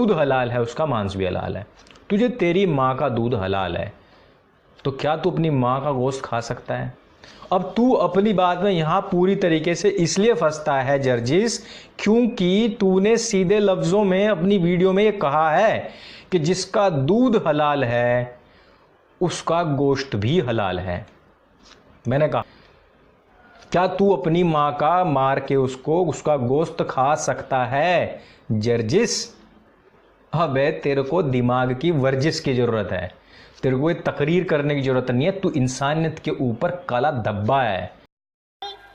दूध हलाल है उसका मांस भी हलाल है। तुझे तेरी माँ का दूध हलाल है तो क्या तू अपनी माँ का गोश्त खा सकता है? अब तू अपनी बात में यहां पूरी तरीके से इसलिए फंसता है जर्जिस, क्योंकि तूने सीधे लफ्जों में अपनी वीडियो में ये कहा है कि जिसका दूध हलाल है उसका गोश्त भी हलाल है। मैंने कहा क्या तू अपनी मां का मार के उसका गोश्त खा सकता है जर्जिस? अबे तेरे को दिमाग की वर्जिश की जरूरत है, तेरे को ये तकरीर करने की जरूरत नहीं है। तू इंसानियत के ऊपर काला धब्बा है।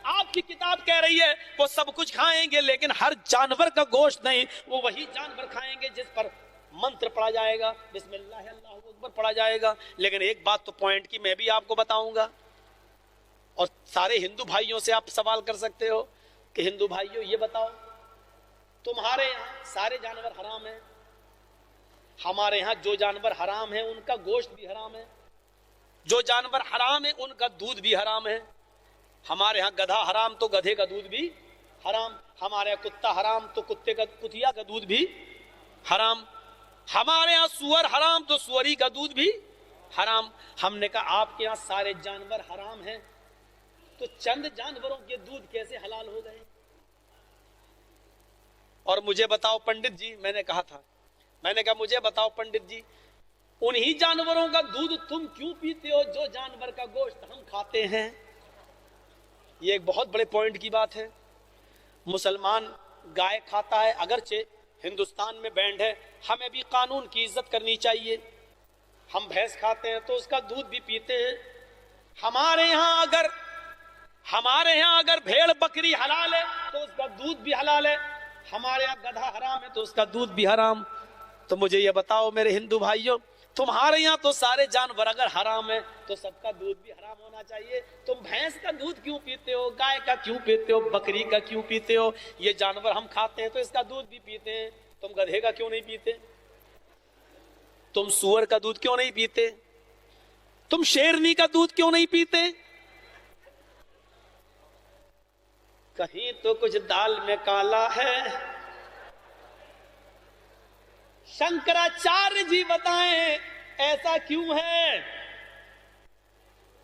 आपकी किताब कह रही है वो सब कुछ खाएंगे लेकिन हर जानवर का गोश्त नहीं, वो वही जानवर खाएंगे जिस पर मंत्र पढ़ा जाएगा, बिस्मिल्लाह अल्लाहू अकबर पढ़ा जाएगा। लेकिन एक बात तो पॉइंट की मैं भी आपको बताऊंगा, और सारे हिंदू भाइयों से आप सवाल कर सकते हो कि हिंदू भाइयों ये बताओ, तुम्हारे यहाँ सारे जानवर हराम है, हमारे यहाँ जो जानवर हराम है उनका गोश्त भी हराम है, जो जानवर हराम है उनका दूध भी हराम है। हमारे यहाँ गधा हराम तो गधे का दूध भी हराम, हमारे यहाँ कुत्ता हराम तो कुतिया का दूध भी हराम, हमारे यहाँ सुअर हराम तो सुअरी का दूध भी हराम। हमने कहा आपके यहाँ सारे जानवर हराम हैं, तो चंद जानवरों के दूध कैसे हलाल हो गए? और मुझे बताओ पंडित जी, मैंने कहा मुझे बताओ पंडित जी, उन्हीं जानवरों का दूध तुम क्यों पीते हो जो जानवर का गोश्त हम खाते हैं? ये एक बहुत बड़े पॉइंट की बात है। मुसलमान गाय खाता है, अगरचे हिंदुस्तान में बैंड है, हमें भी कानून की इज्जत करनी चाहिए। हम भैंस खाते हैं तो उसका दूध भी पीते हैं। हमारे यहाँ अगर भेड़ बकरी हलाल है तो उसका दूध भी हलाल है, हमारे यहाँ गधा हराम है तो उसका दूध भी हराम। तो मुझे ये बताओ मेरे हिंदू भाइयों, तुम्हारे यहाँ तो सारे जानवर अगर हराम है तो सबका दूध भी हराम होना चाहिए। तुम भैंस का दूध क्यों पीते हो, गाय का क्यों पीते हो, बकरी का क्यों पीते हो? ये जानवर हम खाते हैं तो इसका दूध भी पीते हैं। तुम गधे का क्यों नहीं पीते? तुम सुअर का दूध क्यों नहीं पीते? तुम शेरनी का दूध क्यों नहीं पीते? कहीं तो कुछ दाल में काला है। शंकराचार्य जी बताएं ऐसा क्यों है,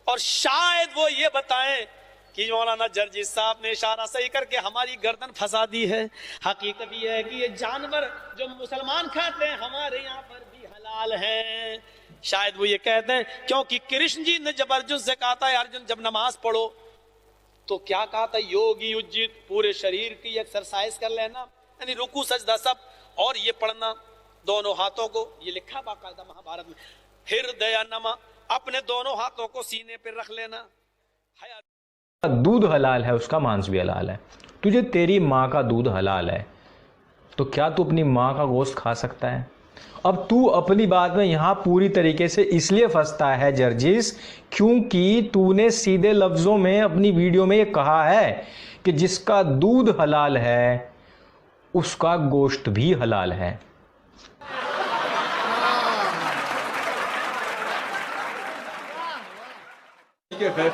और शायद वो ये बताएं कि मौलाना जर्जिस साहब ने इशारा सही करके हमारी गर्दन फंसा दी है। हकीकत ये है कि ये जानवर जो मुसलमान खाते हैं हमारे यहाँ पर भी हलाल हैं। शायद वो ये कहते हैं क्योंकि कृष्ण जी ने जब अर्जुन से कहा था अर्जुन जब नमाज पढ़ो तो क्या कहा था, योगी उज्जित, पूरे शरीर की एक्सरसाइज कर लेना, यानी रुकू सजदा सब, और ये पढ़ना दोनों हाथों को, ये लिखा बाकायदा महाभारत में, हृदय नमा, अपने दोनों हाथों को सीने पे रख लेना। दूध हलाल है उसका मांस भी हलाल है। तुझे तेरी माँ का दूध हलाल है तो क्या तू अपनी माँ का गोश्त खा सकता है? अब तू अपनी बात में यहां पूरी तरीके से इसलिए फंसता है जर्जिस, क्योंकि तूने सीधे लफ्जों में अपनी वीडियो में ये कहा है कि जिसका दूध हलाल है उसका गोश्त भी हलाल है। 이게 왜